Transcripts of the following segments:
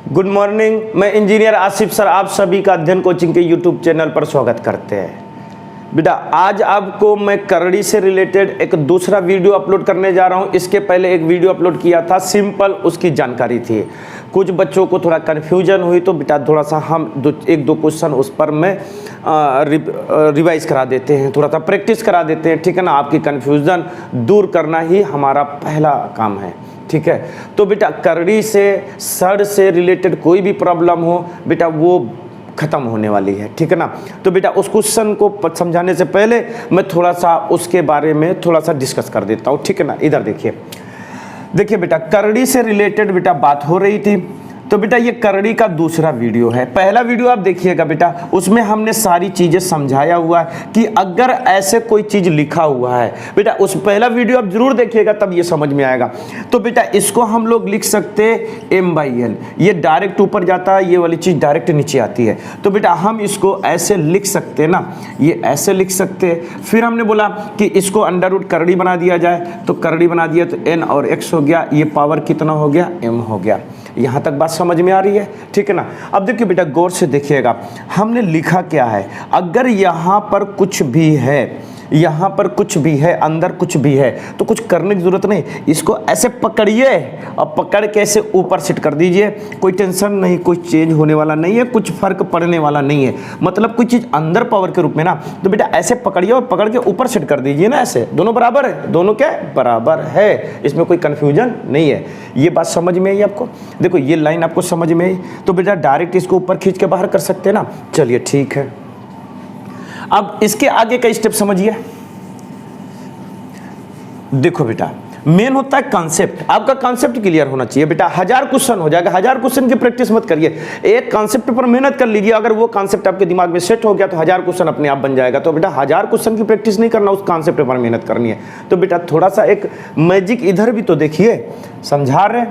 Good morning. मैं engineer Asif sir आप सभी का अध्ययन कोचिंग के यूट्यूब चैनल पर स्वागत करते हैं। बेटा आज आपको मैं करड़ी से रिलेटेड एक दूसरा वीडियो अपलोड करने जा रहा हूं। इसके पहले एक वीडियो अपलोड किया था सिंपल, उसकी जानकारी थी। कुछ बच्चों को थोड़ा कन्फ्यूजन हुई तो बेटा थोड़ा सा हम एक दो क्वेश्चन उस पर मैं रिवाइज करा देते हैं, थोड़ा सा प्रैक्टिस करा देते हैं, ठीक है ना। आपकी कन्फ्यूजन दूर करना ही हमारा पहला काम है, ठीक है। तो बेटा करड़ी से सर से रिलेटेड कोई भी प्रॉब्लम हो बेटा वो ख़त्म होने वाली है, ठीक है ना। तो बेटा उस क्वेश्चन को समझाने से पहले मैं थोड़ा सा उसके बारे में थोड़ा सा डिस्कस कर देता हूँ, ठीक है ना। इधर देखिए बेटा करड़ी से रिलेटेड बेटा बात हो रही थी। तो बेटा ये करड़ी का दूसरा वीडियो है। पहला वीडियो आप देखिएगा बेटा, उसमें हमने सारी चीज़ें समझाया हुआ है कि अगर ऐसे कोई चीज़ लिखा हुआ है बेटा, उस पहला वीडियो आप जरूर देखिएगा तब ये समझ में आएगा। तो बेटा इसको हम लोग लिख सकते हैं m/n, ये डायरेक्ट ऊपर जाता है, ये वाली चीज़ डायरेक्ट नीचे आती है। तो बेटा हम इसको ऐसे लिख सकते हैं ना, ये ऐसे लिख सकते हैं। फिर हमने बोला कि इसको अंडर रूट करड़ी बना दिया जाए, तो करड़ी बना दिया तो n और x हो गया, ये पावर कितना हो गया, m हो गया। यहाँ तक बात समझ में आ रही है, ठीक है ना। अब देखिए बेटा गौर से देखिएगा हमने लिखा क्या है। अगर यहाँ पर कुछ भी है, यहाँ पर कुछ भी है, अंदर कुछ भी है, तो कुछ करने की जरूरत नहीं। इसको ऐसे पकड़िए और पकड़ के ऐसे ऊपर सेट कर दीजिए। कोई टेंशन नहीं, कोई चेंज होने वाला नहीं है, कुछ फर्क पड़ने वाला नहीं है। मतलब कोई चीज़ अंदर पावर के रूप में ना, तो बेटा ऐसे पकड़िए और पकड़ के ऊपर सेट कर दीजिए ना। ऐसे दोनों बराबर है, दोनों क्या बराबर है, इसमें कोई कन्फ्यूजन नहीं है। ये बात समझ में आई आपको? देखो ये लाइन आपको समझ में आई तो बेटा डायरेक्ट इसको ऊपर खींच के बाहर कर सकते हैं ना। चलिए ठीक है, अब इसके आगे का स्टेप समझिए। देखो बेटा मेन होता है कॉन्सेप्ट। आपका कॉन्सेप्ट क्लियर होना चाहिए बेटा। 1000 क्वेश्चन हो जाएगा, 1000 क्वेश्चन की प्रैक्टिस मत करिए, एक कॉन्सेप्ट पर मेहनत कर लीजिए। अगर वो कॉन्सेप्ट आपके दिमाग में सेट हो गया तो 1000 क्वेश्चन अपने आप बन जाएगा। तो बेटा 1000 क्वेश्चन की प्रैक्टिस नहीं करना, उस कॉन्सेप्ट पर मेहनत करनी है। तो बेटा थोड़ा सा एक मैजिक इधर भी तो देखिए, समझा रहे।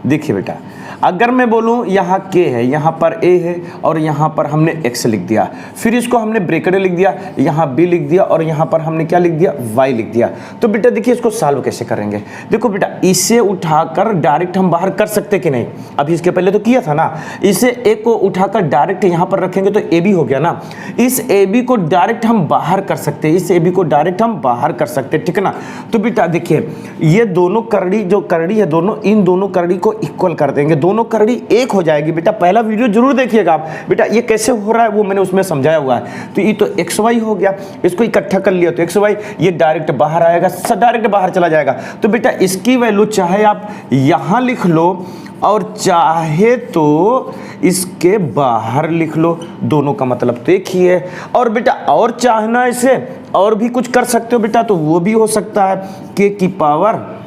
देखिए बेटा अगर मैं बोलूं यहाँ k है, यहाँ पर a है और यहाँ पर हमने x लिख दिया, फिर इसको हमने ब्रैकेट लिख दिया, यहाँ b लिख दिया और यहाँ पर हमने क्या लिख दिया, y लिख दिया। तो बेटा देखिए इसको सॉल्व कैसे करेंगे। देखो बेटा इसे उठाकर डायरेक्ट हम बाहर कर सकते कि नहीं, अभी इसके पहले तो किया था ना। इसे a को उठाकर डायरेक्ट यहाँ पर रखेंगे तो ab हो गया ना। इस ab को डायरेक्ट हम बाहर कर सकते हैं, इस ab को डायरेक्ट हम बाहर कर सकते हैं, ठीक है ना। तो बेटा देखिए ये दोनों करड़ी जो करड़ी है, दोनों इन दोनों करड़ी को इक्वल कर देंगे, दोनों करड़ी एक हो जाएगी। बेटा पहला वीडियो जरूर देखिएगा आप। बेटा ये कैसे हो रहा है वो मैंने उसमें समझाया हुआ है। तो ये तो xy हो गया, इसको इकट्ठा कर लिया तो xy, ये डायरेक्ट बाहर आएगा, डायरेक्ट बाहर चला जाएगा। तो बेटा इसकी वैल्यू चाहे आप यहाँ लिख लो और चाहे तो इसके बाहर लिख लो, दोनों का मतलब तो एक ही है। और बेटा और चाहना इसे और भी कुछ कर सकते हो बेटा, तो वो भी हो सकता है k की पावर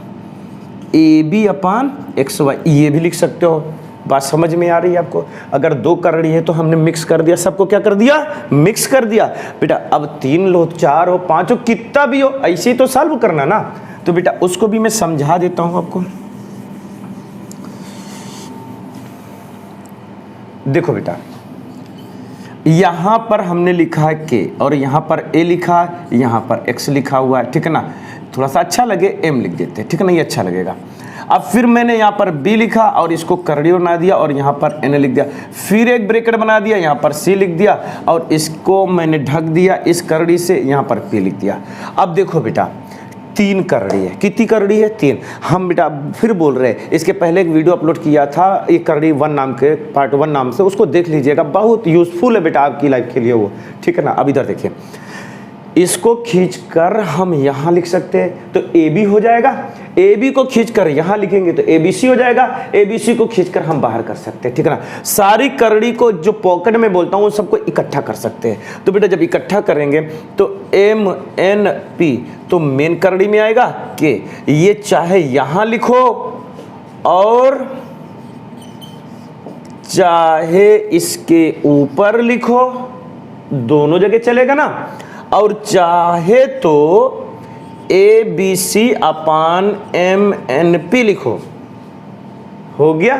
ab/xy, ये भी लिख सकते हो। बात समझ में आ रही है आपको? अगर दो करड़ी है तो हमने मिक्स कर दिया, सबको क्या कर दिया, मिक्स कर दिया। बेटा अब 3 लो, 4 हो, 5 हो, कितना भी हो, ऐसे ही तो सॉल्व करना ना। तो बेटा उसको भी मैं समझा देता हूं आपको। देखो बेटा यहां पर हमने लिखा है k और यहां पर a लिखा है, यहां पर x लिखा हुआ है, ठीक है ना। थोड़ा सा अच्छा लगे m लिख देते हैं, ठीक है ना, ये अच्छा लगेगा। अब फिर मैंने यहाँ पर b लिखा और इसको करड़ी बना दिया और यहाँ पर n लिख दिया, फिर एक ब्रैकेट बना दिया, यहाँ पर c लिख दिया और इसको मैंने ढक दिया इस करड़ी से, यहाँ पर p लिख दिया। अब देखो बेटा 3 करड़ी है, कितनी करड़ी है, 3। हम बेटा फिर बोल रहे हैं, इसके पहले एक वीडियो अपलोड किया था एक करड़ी 1 नाम के, पार्ट 1 नाम से, उसको देख लीजिएगा, बहुत यूजफुल है बेटा आपकी लाइफ के लिए वो, ठीक है ना। अब इधर देखिए इसको खींचकर हम यहाँ लिख सकते हैं तो AB हो जाएगा, AB को खींचकर यहाँ लिखेंगे तो ABC हो जाएगा, ABC को खींचकर हम बाहर कर सकते हैं, ठीक है ना। सारी करड़ी को जो पॉकेट में बोलता हूँ सबको इकट्ठा कर सकते हैं। तो बेटा जब इकट्ठा करेंगे तो MNP तो मेन करड़ी में आएगा K, ये चाहे यहाँ लिखो और चाहे इसके ऊपर लिखो, दोनों जगह चलेगा ना। और चाहे तो ABC/MNP लिखो, हो गया।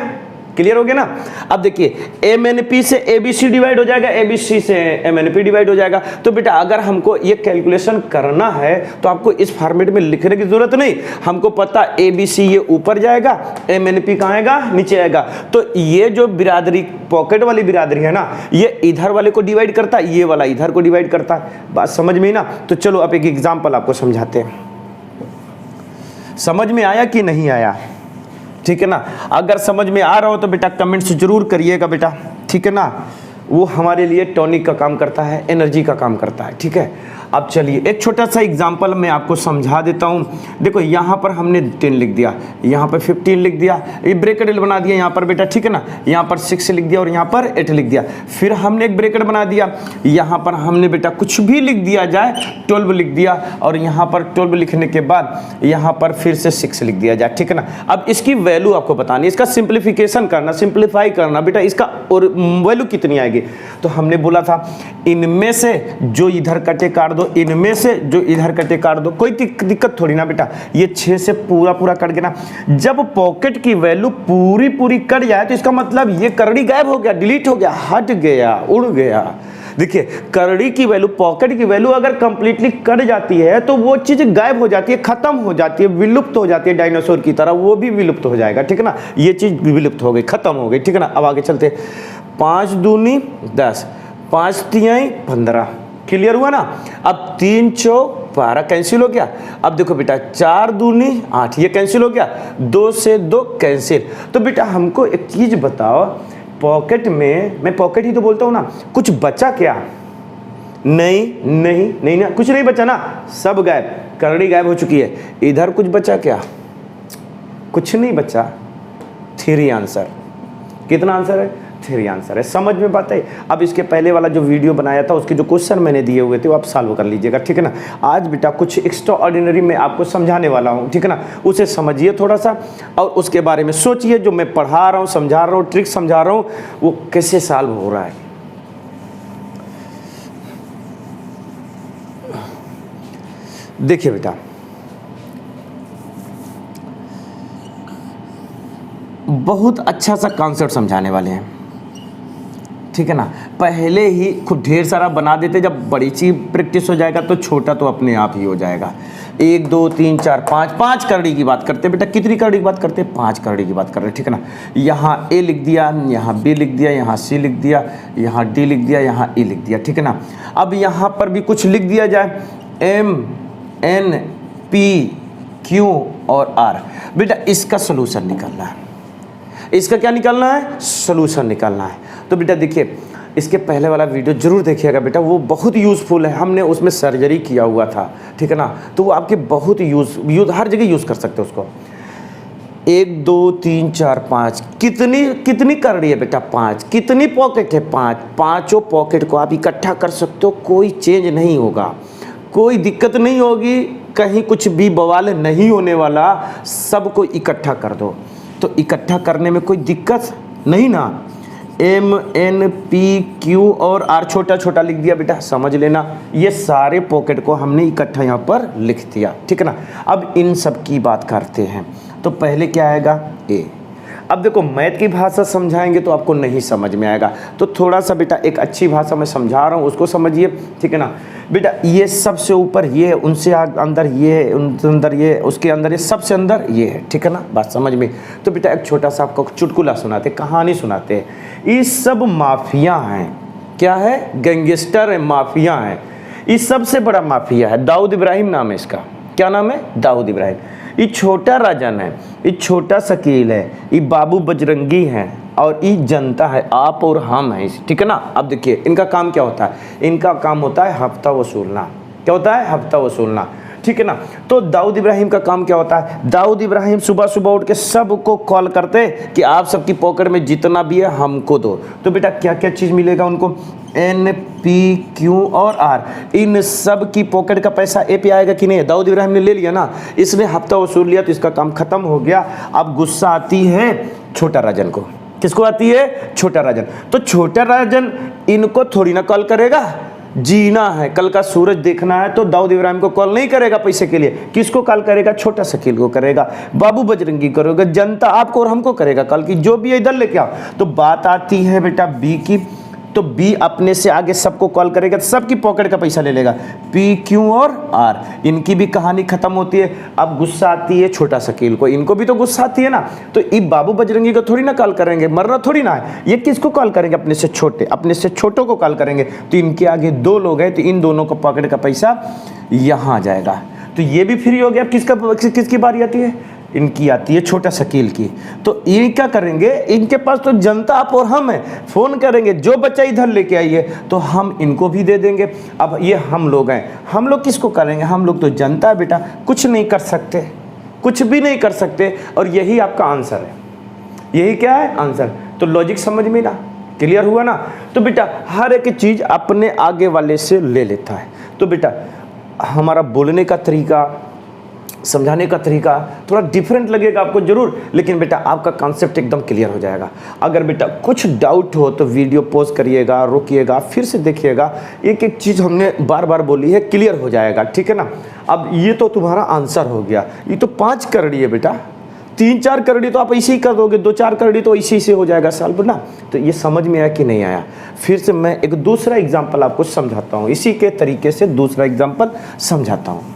क्लियर हो गया ना। अब देखिए MNP से ABC डिवाइड हो जाएगा, ABC से MNP डिवाइड हो जाएगा। तो बेटा अगर हमको ये कैलकुलेशन करना है तो आपको इस फॉर्मेट में लिखने की जरूरत नहीं, हमको पता ABC ये ऊपर जाएगा, MNP कहाँ आएगा, नीचे आएगा। तो ये जो बिरादरी पॉकेट वाली बिरादरी है ना, ये इधर वाले को डिवाइड करता है, ये वाला इधर को डिवाइड करता है। बात समझ में ना। तो चलो अब एक एग्जांपल आपको समझाते हैं, समझ में आया कि नहीं आया, ठीक है ना। अगर समझ में आ रहा हो तो बेटा कमेंट्स जरूर करिएगा बेटा, ठीक है ना। वो हमारे लिए टॉनिक का काम करता है, एनर्जी का काम करता है, ठीक है। अब चलिए एक छोटा सा एग्जांपल मैं आपको समझा देता हूँ। देखो यहाँ पर हमने 10 लिख दिया, यहाँ पर 15 लिख दिया, ये ब्रैकेट बना दिया यहाँ पर बेटा, ठीक है ना। यहाँ पर 6 लिख दिया और यहाँ पर 8 लिख दिया। फिर हमने एक ब्रैकेट बना दिया, यहाँ पर हमने बेटा कुछ भी लिख दिया जाए, 12 लिख दिया और यहाँ पर 12 लिखने के बाद यहाँ पर फिर से 6 लिख दिया जाए, ठीक है ना। अब इसकी वैल्यू आपको बतानी, इसका सिंप्लीफिकेशन करना, सिंप्लीफाई करना बेटा, इसका और वैल्यू कितनी आएगी। तो हमने बोला था इनमें से जो इधर कटे काट दो, इनमें से जो इधर कटे काट दो, कोई दिक्कत थोड़ी ना बेटा। ये 6 से पूरा कट गया ना। जब पॉकेट की वैल्यू पूरी कट जाए तो इसका मतलब ये करड़ी गायब हो गया, डिलीट हो गया, हट गया, उड़ गया। देखिए करड़ी की वैल्यू, पॉकेट की वैल्यू अगर कंप्लीटली कट जाती है तो वो चीज गायब हो जाती है, खत्म हो जाती है, विलुप्त हो जाती है, डायनासोर की तरह वो भी विलुप्त हो जाएगा, ठीक है ना। ये चीज विलुप्त हो गई, खत्म हो गई, ठीक है ना। अब आगे चलते, 5 दूनी 10, 5 तिहाई 15, क्लियर हुआ ना। अब 3 चौक 12 कैंसिल हो गया। अब देखो बेटा 4 दूनी 8, ये कैंसिल हो गया, 2 से 2 कैंसिल। तो बेटा हमको एक चीज बताओ, पॉकेट में, मैं पॉकेट ही तो बोलता हूँ ना, कुछ बचा क्या? नहीं ना, कुछ नहीं बचा ना, सब गायब, करड़ी गायब हो चुकी है। इधर कुछ बचा क्या? कुछ नहीं बचा। 3 आंसर। कितना आंसर है? 3 आंसर है। समझ में बात है। अब इसके पहले वाला जो वीडियो बनाया था उसके जो क्वेश्चन मैंने दिए हुए थे वो आप सॉल्व कर लीजिएगा, ठीक है ना। आज बेटा कुछ एक्स्ट्रा ऑर्डिनरी मैं आपको समझाने वाला हूँ, ठीक है ना। उसे समझिए थोड़ा सा और उसके बारे में सोचिए, जो मैं पढ़ा रहा हूँ, समझा रहा हूँ, ट्रिक समझा रहा हूँ, वो कैसे सॉल्व हो रहा है। देखिए बेटा, बहुत अच्छा सा कॉन्सेप्ट समझाने वाले हैं, ठीक है ना। पहले ही खुद ढेर सारा बना देते, जब बड़ी चीज प्रैक्टिस हो जाएगा तो छोटा तो अपने आप ही हो जाएगा। 1 2 3 4 5 करड़ी की बात करते हैं बेटा। कितनी करड़ी की बात करते हैं? 5 करड़ी की बात कर रहे हैं, ठीक है ना। यहाँ A लिख दिया, यहाँ B लिख दिया, यहाँ C लिख दिया, यहाँ D लिख दिया, यहाँ E लिख दिया, ठीक है ना। अब यहाँ पर भी कुछ लिख दिया जाए, M N P Q और R। बेटा इसका सोल्यूशन निकालना है, इसका क्या निकालना है? सोल्यूशन निकालना है। तो बेटा देखिए, इसके पहले वाला वीडियो जरूर देखिएगा बेटा, वो बहुत यूज़फुल है, हमने उसमें सर्जरी किया हुआ था, ठीक है ना। तो वो आपके बहुत यूज हर जगह यूज़ कर सकते हो उसको। 1 2 3 4 5, कितनी करड़ी है बेटा? 5। कितनी पॉकेट है? 5। पाँचों पॉकेट को आप इकट्ठा कर सकते हो, कोई चेंज नहीं होगा, कोई दिक्कत नहीं होगी, कहीं कुछ भी बवाल नहीं होने वाला, सबको इकट्ठा कर दो। तो इकट्ठा करने में कोई दिक्कत नहीं ना। M N P Q और R छोटा छोटा लिख दिया बेटा, समझ लेना। ये सारे पॉकेट को हमने इकट्ठा यहाँ पर लिख दिया, ठीक है ना। अब इन सब की बात करते हैं। तो पहले क्या आएगा? A। अब देखो मैथ की भाषा समझाएंगे तो आपको नहीं समझ में आएगा, तो थोड़ा सा बेटा एक अच्छी भाषा में समझा रहा हूँ उसको समझिए, ठीक है ना। बेटा ये सबसे ऊपर ये है, उनसे अंदर ये है, उनसे अंदर ये है, उसके अंदर ये, सबसे अंदर ये है, ठीक है ना। बात समझ में। तो बेटा एक छोटा सा आपको चुटकुला सुनाते, कहानी सुनाते हैं। ये सब माफिया हैं। क्या है? गैंगस्टर है, माफिया हैं। ये सबसे बड़ा माफिया है, दाऊद इब्राहिम नाम है इसका। क्या नाम है? दाऊद इब्राहिम। ये छोटा राजन है, ये छोटा शकील है, ये बाबू बजरंगी हैं और ये जनता है, आप और हम हैं, ठीक है ना। अब देखिए इनका काम क्या होता है? इनका काम होता है हफ्ता वसूलना। क्या होता है? हफ्ता वसूलना, ठीक है ना। तो दाऊद इब्राहिम का काम क्या होता है? दाऊद इब्राहिम सुबह सुबह उठ के सबको कॉल करते कि आप सबकी पॉकेट में जितना भी है हमको दो। तो बेटा क्या क्या चीज़ मिलेगा उनको? N P Q और R। इन सब की पॉकेट का पैसा ए पे आएगा कि नहीं? दाऊद इब्राहिम ने ले लिया ना, इसने हफ्ता वसूल लिया तो इसका काम खत्म हो गया। अब गुस्सा आती है छोटा राजन को। किसको आती है? छोटा राजन। तो छोटा राजन इनको थोड़ी ना कॉल करेगा, जीना है, कल का सूरज देखना है, तो दाऊद इब्राहिम को कॉल नहीं करेगा पैसे के लिए। किसको कॉल करेगा? छोटा शकील को करेगा, बाबू बजरंगी करेगा, जनता आपको और हमको करेगा कल की, जो भी इधर लेके आओ। तो बात आती है बेटा बी की, तो बी अपने से आगे सबको कॉल करेगा, तो सबकी पॉकेट का पैसा ले लेगा। पी, क्यू और आर, इनकी भी कहानी खत्म होती है। अब गुस्सा आती है छोटा शकील को, इनको भी तो गुस्सा आती है ना, तो ये बाबू बजरंगी को थोड़ी ना कॉल करेंगे, मरना थोड़ी ना है। ये किसको कॉल करेंगे? अपने से छोटे, अपने से छोटों को कॉल करेंगे। तो इनके आगे दो लोग हैं, तो इन दोनों को पॉकेट का पैसा यहाँ जाएगा, तो ये भी फ्री हो गया। अब किसकी बारी आती है? इनकी आती है, छोटा शकील की। तो ये क्या करेंगे? इनके पास तो जनता आप और हम हैं, फोन करेंगे जो बच्चा इधर लेके आइए, तो हम इनको भी दे देंगे। अब ये हम लोग हैं, हम लोग किसको करेंगे? हम लोग तो जनता है बेटा, कुछ नहीं कर सकते, कुछ भी नहीं कर सकते। और यही आपका आंसर है, यही क्या है? आंसर। तो लॉजिक समझ में ना, क्लियर हुआ ना? तो बेटा हर एक चीज अपने आगे वाले से ले लेता है। तो बेटा हमारा बोलने का तरीका, समझाने का तरीका थोड़ा डिफरेंट लगेगा आपको जरूर, लेकिन बेटा आपका कॉन्सेप्ट एकदम क्लियर हो जाएगा। अगर बेटा कुछ डाउट हो तो वीडियो पॉज करिएगा, रोकिएगा, फिर से देखिएगा। एक एक चीज़ हमने बार बार बोली है, क्लियर हो जाएगा, ठीक है ना? अब ये तो तुम्हारा आंसर हो गया। ये तो 5 करड़ी है बेटा, 3-4 करड़ी तो आप ऐसे ही कर दोगे, 2-4 करड़ी तो इसी से हो जाएगा सॉल्व ना। तो ये समझ में आया कि नहीं आया? फिर से मैं एक दूसरा एग्जाम्पल आपको समझाता हूँ, इसी के तरीके से दूसरा एग्जाम्पल समझाता हूँ।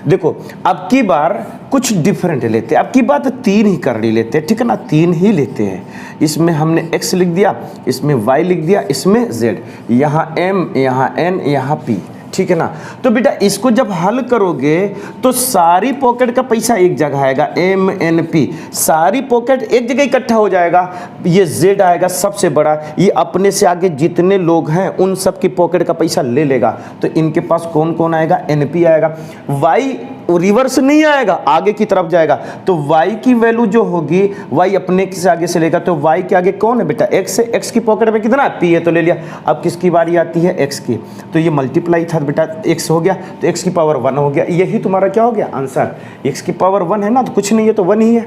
देखो अब की बार कुछ डिफरेंट लेते हैं, अब की बात 3 ही करड़ी लेते हैं, ठीक है ना? 3 ही लेते हैं। इसमें हमने x लिख दिया, इसमें y लिख दिया, इसमें z, यहाँ m, यहाँ n, यहाँ p, ठीक है ना? तो बेटा इसको जब हल करोगे तो सारी पॉकेट का पैसा एक जगह आएगा, एम एन पी, सारी पॉकेट एक जगह इकट्ठा हो जाएगा। ये जेड आएगा सबसे बड़ा, ये अपने से आगे जितने लोग हैं उन सब की पॉकेट का पैसा ले लेगा। तो इनके पास कौन कौन आएगा? एन पी आएगा। वाई रिवर्स नहीं आएगा, आगे की तरफ जाएगा। तो y की वैल्यू जो होगी, y अपने से आगे से लेगा, तो y के आगे कौन है बेटा? x है। x की पॉकेट में कितना है? p है, तो ले लिया। अब किसकी बारी आती है? x की। तो ये मल्टीप्लाई था बेटा, x हो गया, तो x की पावर 1 हो गया। यही तुम्हारा क्या हो गया? आंसर। x की पावर 1 है ना, तो कुछ नहीं है, तो 1 ही है।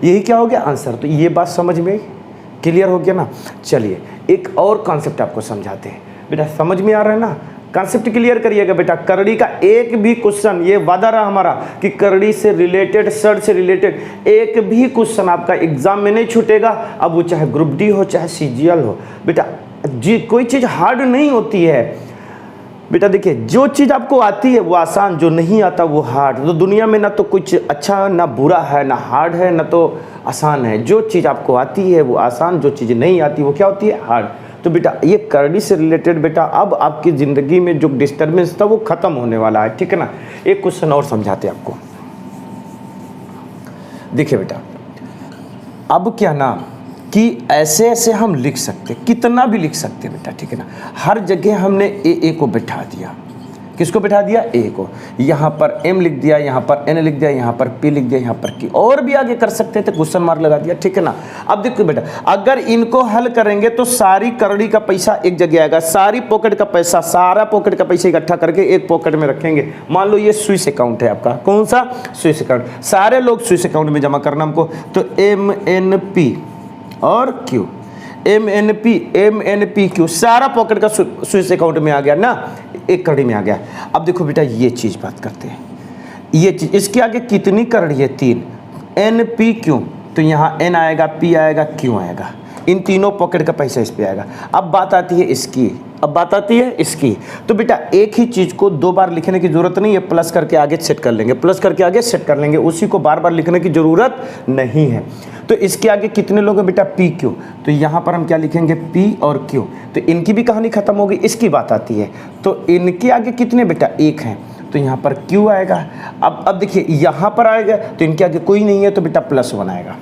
यही क्या हो गया? आंसर। तो ये बात समझ में क्लियर हो गया ना? चलिए एक और कॉन्सेप्ट आपको समझाते हैं। बेटा समझ में आ रहा है ना? कॉन्सेप्ट क्लियर करिएगा बेटा। करड़ी का एक भी क्वेश्चन, ये वादा रहा हमारा कि करड़ी से रिलेटेड, सर्च से रिलेटेड एक भी क्वेश्चन आपका एग्जाम में नहीं छूटेगा। अब वो चाहे ग्रुप डी हो, चाहे सीजीएल हो। बेटा जी कोई चीज़ हार्ड नहीं होती है बेटा। देखिए जो चीज़ आपको आती है वो आसान, जो नहीं आता वो हार्ड। तो दुनिया में ना तो कुछ अच्छा ना बुरा है, ना हार्ड है, ना तो आसान है। जो चीज़ आपको आती है वो आसान, जो चीज़ नहीं आती वो क्या होती है? हार्ड। तो बेटा ये करड़ी से रिलेटेड बेटा अब आपकी ज़िंदगी में जो डिस्टर्बेंस था वो ख़त्म होने वाला है, ठीक है ना? एक क्वेश्चन और समझाते हैं आपको। देखिए बेटा अब क्या ना कि ऐसे ऐसे हम लिख सकते, कितना भी लिख सकते बेटा, ठीक है ना? हर जगह हमने ए को बिठा दिया। किसको बिठा दिया? ए को। यहाँ पर m लिख दिया, यहाँ पर n लिख दिया, यहाँ पर p लिख दिया, यहाँ पर q, और भी आगे कर सकते थे, क्वेश्चन मार्क लगा दिया, ठीक है ना? अब देखो बेटा अगर इनको हल करेंगे तो सारी करड़ी का पैसा एक जगह आएगा, सारी पॉकेट का पैसा, सारा पॉकेट का पैसा इकट्ठा करके एक पॉकेट में रखेंगे। मान लो ये स्विस अकाउंट है आपका, कौन सा? Swiss account. सारे लोग स्विस अकाउंट में जमा करना हमको, तो एम एन पी और Q, M N P Q सारा पॉकेट का स्विस अकाउंट में आ गया ना, एक करड़ी में आ गया। अब देखो बेटा ये चीज़ बात करते हैं, ये चीज़ इसके आगे कितनी करड़ी है? 3, एन पी क्यू, तो यहाँ एन आएगा, पी आएगा, क्यू आएगा, इन तीनों पॉकेट का पैसा इस पे आएगा। अब बात आती है इसकी, अब बात आती है इसकी। तो बेटा एक ही चीज़ को 2 बार लिखने की ज़रूरत नहीं है, प्लस करके आगे सेट कर लेंगे, प्लस करके आगे सेट कर लेंगे, उसी को बार बार लिखने की ज़रूरत नहीं है। तो इसके आगे कितने लोग हैं बेटा? पी क्यू, तो यहाँ पर हम क्या लिखेंगे? पी और क्यू, तो इनकी भी कहानी खत्म हो गई। इसकी बात आती है तो इनके आगे कितने बेटा? 1 हैं, तो यहाँ पर क्यू आएगा। अब देखिए यहाँ पर आएगा तो इनके आगे कोई नहीं है, तो बेटा +1 आएगा।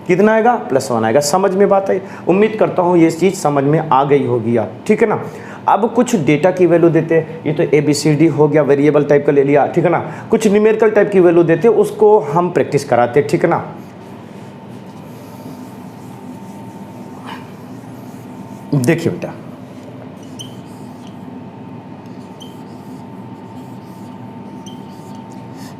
कितना आएगा? +1 आएगा। समझ में बात आई? उम्मीद करता हूँ ये चीज़ समझ में आ गई होगी आप, ठीक है ना? अब कुछ डेटा की वैल्यू देते हैं, ये तो ABCD हो गया, वेरिएबल टाइप का ले लिया, ठीक है ना? कुछ न्यूमेरिकल टाइप की वैल्यू देते हैं, उसको हम प्रैक्टिस कराते हैं, ठीक है ना? देखिए बेटा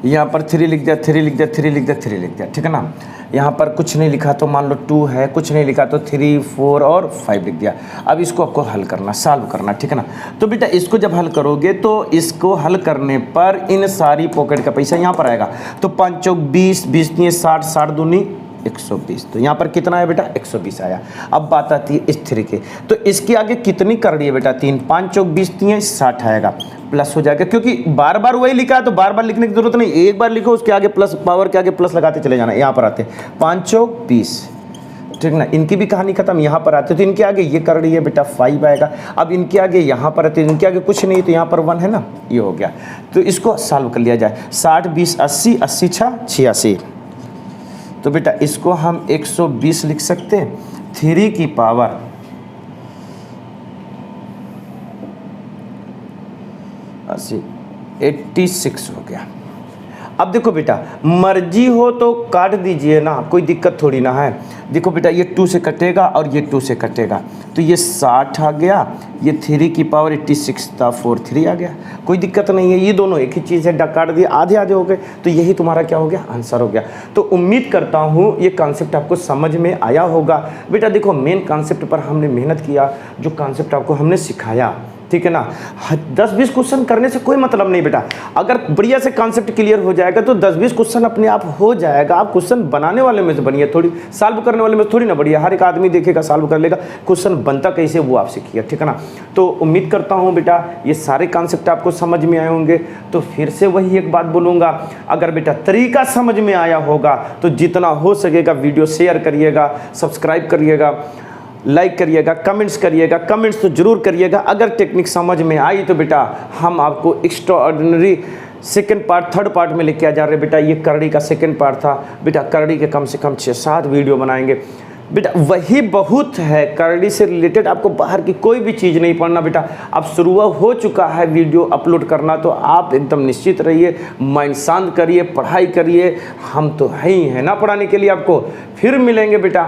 यहाँ पर 3 लिख दिया, 3 लिख दिया, 3 लिख दिया, 3 लिख दिया, ठीक है ना। यहाँ पर कुछ नहीं लिखा तो मान लो 2 है, कुछ नहीं लिखा तो 3, 4 और 5 लिख दिया। अब इसको आपको हल करना, सॉल्व करना, ठीक है ना। तो बेटा इसको जब हल करोगे तो इसको हल करने पर इन सारी पॉकेट का पैसा यहाँ पर आएगा। तो 5 चौक 20, 20 नहीं 60, 60 दूनी 120। तो यहाँ पर कितना है बेटा 120 आया। अब बात आती है इस 3 की, तो इसके आगे कितनी करड़ी है बेटा 3, 5 चौक 20 नहीं है 60 आएगा, प्लस हो जाएगा, क्योंकि बार बार वही लिखा है तो बार बार लिखने की जरूरत नहीं, एक बार लिखो उसके आगे प्लस, पावर के आगे प्लस लगाते चले जाना। यहाँ पर आते 5 चौक 20, ठीक ना, इनकी भी कहानी खत्म। यहाँ पर आते तो इनके आगे ये करड़ी है बेटा 5 आएगा। अब इनके आगे यहाँ पर आते, इनके आगे कुछ नहीं तो यहाँ पर 1 है ना, ये हो गया। तो इसको सॉल्व कर लिया जाए, 60 20 80, 80 6 86। तो बेटा इसको हम 120 लिख सकते हैं, 3 की पावर 86 हो गया। अब देखो बेटा मर्जी हो तो काट दीजिए ना, कोई दिक्कत थोड़ी ना है। देखो बेटा ये 2 से कटेगा और ये 2 से कटेगा, तो ये 60 आ गया, ये 3 की पावर 86 था 4 3 आ गया, कोई दिक्कत नहीं है। ये दोनों एक ही चीज़ है, काट दिए, आधे आधे हो गए, तो यही तुम्हारा क्या हो गया, आंसर हो गया। तो उम्मीद करता हूँ ये कॉन्सेप्ट आपको समझ में आया होगा। बेटा देखो मेन कॉन्सेप्ट पर हमने मेहनत किया, जो कॉन्सेप्ट आपको हमने सिखाया, ठीक है ना। 10-20 क्वेश्चन करने से कोई मतलब नहीं बेटा, अगर बढ़िया से कॉन्सेप्ट क्लियर हो जाएगा तो 10-20 क्वेश्चन अपने आप हो जाएगा। आप क्वेश्चन बनाने वाले में से बनिए, थोड़ी सॉल्व करने वाले में थोड़ी ना बढ़िया। हर एक आदमी देखेगा सॉल्व कर लेगा, क्वेश्चन बनता कैसे वो आप सीखिए, ठीक है ना। तो उम्मीद करता हूँ बेटा ये सारे कॉन्सेप्ट आपको समझ में आए होंगे। तो फिर से वही एक बात बोलूँगा, अगर बेटा तरीका समझ में आया होगा तो जितना हो सकेगा वीडियो शेयर करिएगा, सब्सक्राइब करिएगा, लाइक करिएगा, कमेंट्स करिएगा, कमेंट्स तो जरूर करिएगा। अगर टेक्निक समझ में आई तो बेटा हम आपको extra ordinary second part, third part में लेके आ जा रहे बेटा। ये करड़ी का सेकेंड पार्ट था बेटा, करड़ी के कम से कम 6-7 वीडियो बनाएंगे बेटा, वही बहुत है। करड़ी से रिलेटेड आपको बाहर की कोई भी चीज़ नहीं पढ़ना बेटा। अब शुरू हो चुका है वीडियो अपलोड करना, तो आप एकदम निश्चित रहिए, माइंड शांत करिए, पढ़ाई करिए, हम तो है ही हैं ना पढ़ाने के लिए आपको। फिर मिलेंगे बेटा